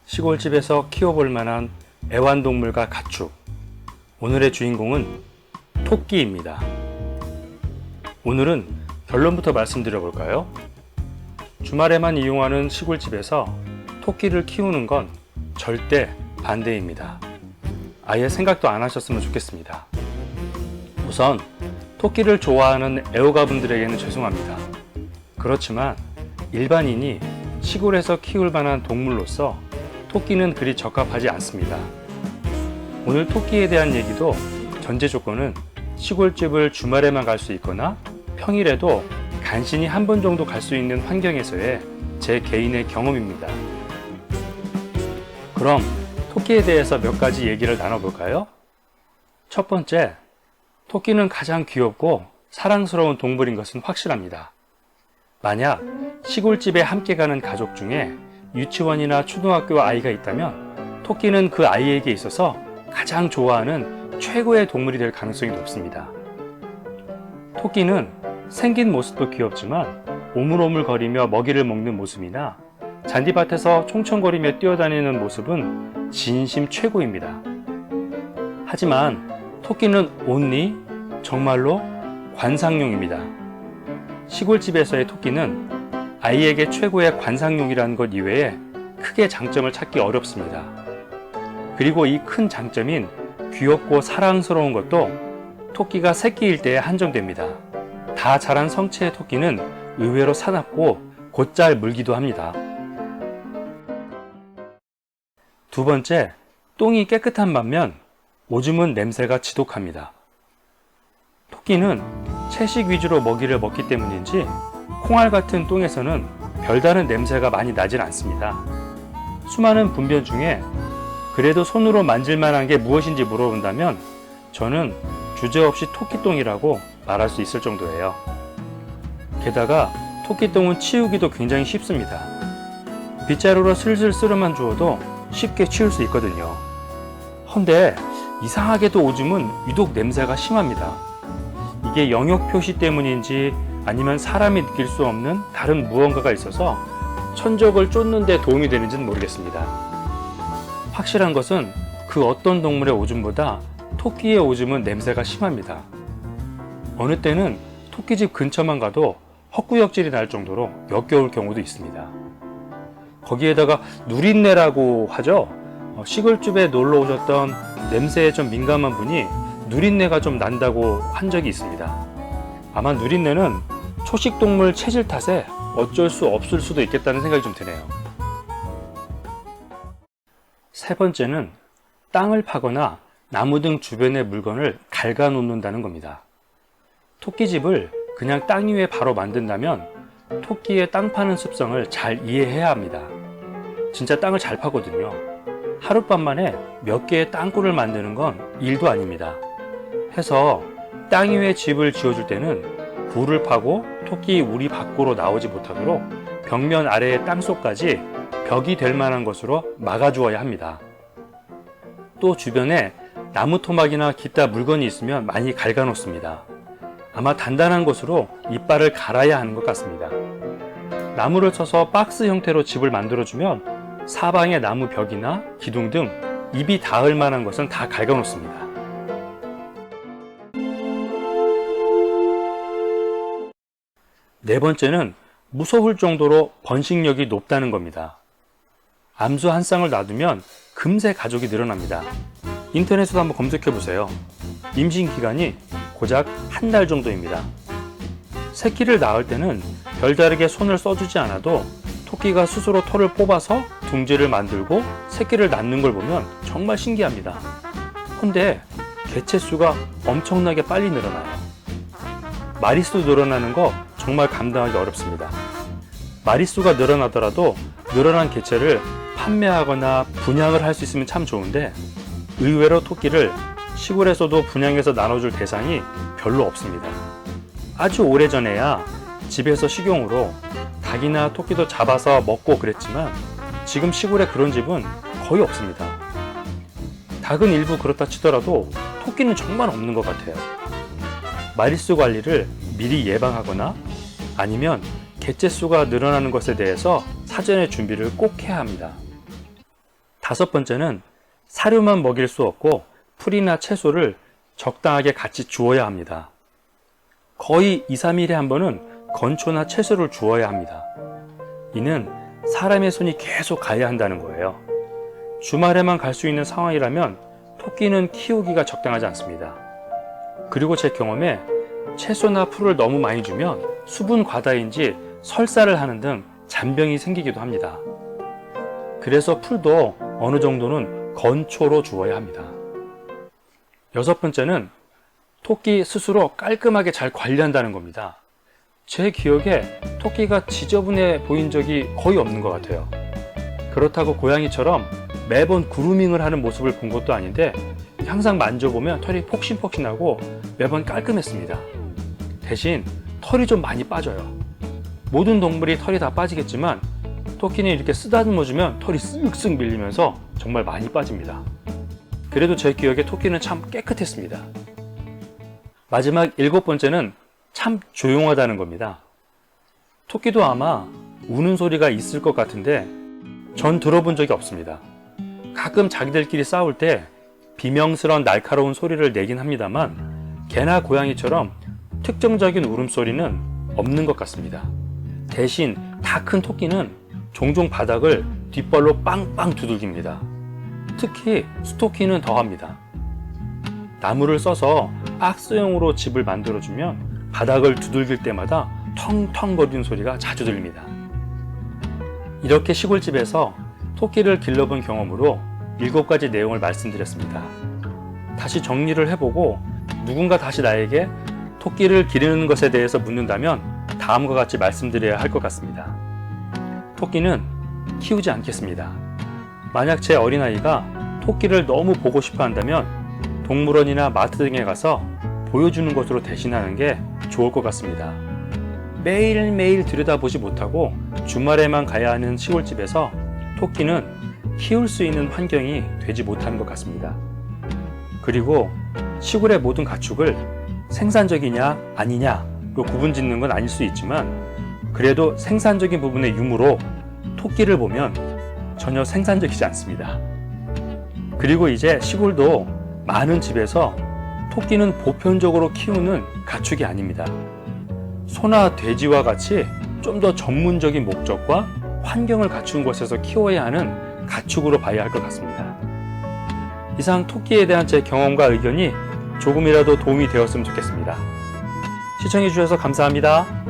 시골집에서 키워볼 만한 애완동물과 가축. 오늘의 주인공은 토끼입니다. 오늘은 결론부터 말씀드려 볼까요? 주말에만 이용하는 시골집에서 토끼를 키우는 건 절대 반대입니다. 아예 생각도 안 하셨으면 좋겠습니다. 우선 토끼를 좋아하는 애호가분들에게는 죄송합니다. 그렇지만 일반인이 시골에서 키울 만한 동물로서 토끼는 그리 적합하지 않습니다. 오늘 토끼에 대한 얘기도 전제 조건은 시골집을 주말에만 갈 수 있거나 평일에도 간신히 한 번 정도 갈 수 있는 환경에서의 제 개인의 경험입니다. 그럼 토끼에 대해서 몇 가지 얘기를 나눠볼까요? 첫 번째, 토끼는 가장 귀엽고 사랑스러운 동물인 것은 확실합니다. 만약 시골집에 함께 가는 가족 중에 유치원이나 초등학교 아이가 있다면 토끼는 그 아이에게 있어서 가장 좋아하는 최고의 동물이 될 가능성이 높습니다. 토끼는 생긴 모습도 귀엽지만 오물오물거리며 먹이를 먹는 모습이나 잔디밭에서 총총거리며 뛰어다니는 모습은 진심 최고입니다. 하지만 토끼는 온리 정말로 관상용입니다. 시골집에서의 토끼는 아이에게 최고의 관상용이라는 것 이외에 크게 장점을 찾기 어렵습니다. 그리고 이 큰 장점인 귀엽고 사랑스러운 것도 토끼가 새끼일 때에 한정됩니다. 다 자란 성체의 토끼는 의외로 사납고 곧잘 물기도 합니다. 두 번째, 똥이 깨끗한 반면 오줌은 냄새가 지독합니다. 토끼는 채식 위주로 먹이를 먹기 때문인지 콩알 같은 똥에서는 별다른 냄새가 많이 나질 않습니다. 수많은 분변 중에 그래도 손으로 만질 만한 게 무엇인지 물어본다면 저는 주저없이 토끼똥이라고 말할 수 있을 정도예요. 게다가 토끼똥은 치우기도 굉장히 쉽습니다. 빗자루로 슬슬 쓸어만 주어도 쉽게 치울 수 있거든요. 헌데 이상하게도 오줌은 유독 냄새가 심합니다. 이게 영역 표시 때문인지 아니면 사람이 느낄 수 없는 다른 무언가가 있어서 천적을 쫓는 데 도움이 되는지는 모르겠습니다. 확실한 것은 그 어떤 동물의 오줌보다 토끼의 오줌은 냄새가 심합니다. 어느 때는 토끼집 근처만 가도 헛구역질이 날 정도로 역겨울 경우도 있습니다. 거기에다가 누린내라고 하죠. 시골집에 놀러 오셨던 냄새에 좀 민감한 분이 누린내가 좀 난다고 한 적이 있습니다. 아마 누린내는 초식동물 체질 탓에 어쩔 수 없을 수도 있겠다는 생각이 좀 드네요. 세 번째는 땅을 파거나 나무 등 주변의 물건을 갉아 놓는다는 겁니다. 토끼집을 그냥 땅 위에 바로 만든다면 토끼의 땅 파는 습성을 잘 이해해야 합니다. 진짜 땅을 잘 파거든요. 하룻밤 만에 몇 개의 땅굴을 만드는 건 일도 아닙니다. 해서 땅 위에 집을 지어줄 때는 굴을 파고 토끼 우리 밖으로 나오지 못하도록 벽면 아래의 땅속까지 벽이 될 만한 것으로 막아주어야 합니다. 또 주변에 나무 토막이나 기타 물건이 있으면 많이 갉아 놓습니다. 아마 단단한 것으로 이빨을 갈아야 하는 것 같습니다. 나무를 쳐서 박스 형태로 집을 만들어주면 사방에 나무 벽이나 기둥 등 입이 닿을 만한 것은 다 갉아 놓습니다. 네 번째는 무서울 정도로 번식력이 높다는 겁니다. 암수 한 쌍을 놔두면 금세 가족이 늘어납니다. 인터넷에도 한번 검색해 보세요. 임신 기간이 고작 한 달 정도입니다. 새끼를 낳을 때는 별다르게 손을 써주지 않아도 토끼가 스스로 털을 뽑아서 둥지를 만들고 새끼를 낳는 걸 보면 정말 신기합니다. 근데 개체수가 엄청나게 빨리 늘어나요. 마리수 늘어나는 거 정말 감당하기 어렵습니다. 마리수가 늘어나더라도 늘어난 개체를 판매하거나 분양을 할 수 있으면 참 좋은데 의외로 토끼를 시골에서도 분양해서 나눠줄 대상이 별로 없습니다. 아주 오래전에야 집에서 식용으로 닭이나 토끼도 잡아서 먹고 그랬지만 지금 시골에 그런 집은 거의 없습니다. 닭은 일부 그렇다 치더라도 토끼는 정말 없는 것 같아요. 마리수 관리를 미리 예방하거나 아니면 개체수가 늘어나는 것에 대해서 사전에 준비를 꼭 해야 합니다. 5번째는 사료만 먹일 수 없고 풀이나 채소를 적당하게 같이 주어야 합니다. 거의 2, 3일에 한 번은 건초나 채소를 주어야 합니다. 이는 사람의 손이 계속 가야 한다는 거예요. 주말에만 갈 수 있는 상황이라면 토끼는 키우기가 적당하지 않습니다. 그리고 제 경험에 채소나 풀을 너무 많이 주면 수분 과다인지 설사를 하는 등 잔병이 생기기도 합니다. 그래서 풀도 어느 정도는 건초로 주어야 합니다. 6번째는 토끼 스스로 깔끔하게 잘 관리한다는 겁니다. 제 기억에 토끼가 지저분해 보인 적이 거의 없는 것 같아요. 그렇다고 고양이처럼 매번 그루밍을 하는 모습을 본 것도 아닌데 항상 만져보면 털이 폭신폭신하고 매번 깔끔했습니다. 대신 털이 좀 많이 빠져요. 모든 동물이 털이 다 빠지겠지만 토끼는 이렇게 쓰다듬어주면 털이 쓱쓱 밀리면서 정말 많이 빠집니다. 그래도 제 기억에 토끼는 참 깨끗했습니다. 마지막 7번째는 참 조용하다는 겁니다. 토끼도 아마 우는 소리가 있을 것 같은데 전 들어본 적이 없습니다. 가끔 자기들끼리 싸울 때 비명스러운 날카로운 소리를 내긴 합니다만 개나 고양이처럼 특정적인 울음소리는 없는 것 같습니다. 대신 다 큰 토끼는 종종 바닥을 뒷발로 빵빵 두들깁니다. 특히 수토끼는 더합니다. 나무를 써서 박스형으로 집을 만들어주면 바닥을 두들길 때마다 텅텅거리는 소리가 자주 들립니다. 이렇게 시골집에서 토끼를 길러본 경험으로 7가지 내용을 말씀드렸습니다. 다시 정리를 해보고 누군가 다시 나에게 토끼를 기르는 것에 대해서 묻는다면 다음과 같이 말씀드려야 할 것 같습니다. 토끼는 키우지 않겠습니다. 만약 제 어린아이가 토끼를 너무 보고 싶어 한다면 동물원이나 마트 등에 가서 보여주는 것으로 대신하는 게 좋을 것 같습니다. 매일매일 들여다보지 못하고 주말에만 가야 하는 시골집에서 토끼는 키울 수 있는 환경이 되지 못하는 것 같습니다. 그리고 시골의 모든 가축을 생산적이냐 아니냐로 구분짓는 건 아닐 수 있지만 그래도 생산적인 부분의 유무로 토끼를 보면 전혀 생산적이지 않습니다. 그리고 이제 시골도 많은 집에서 토끼는 보편적으로 키우는 가축이 아닙니다. 소나 돼지와 같이 좀 더 전문적인 목적과 환경을 갖춘 곳에서 키워야 하는 가축으로 봐야 할 것 같습니다. 이상 토끼에 대한 제 경험과 의견이 조금이라도 도움이 되었으면 좋겠습니다. 시청해 주셔서 감사합니다.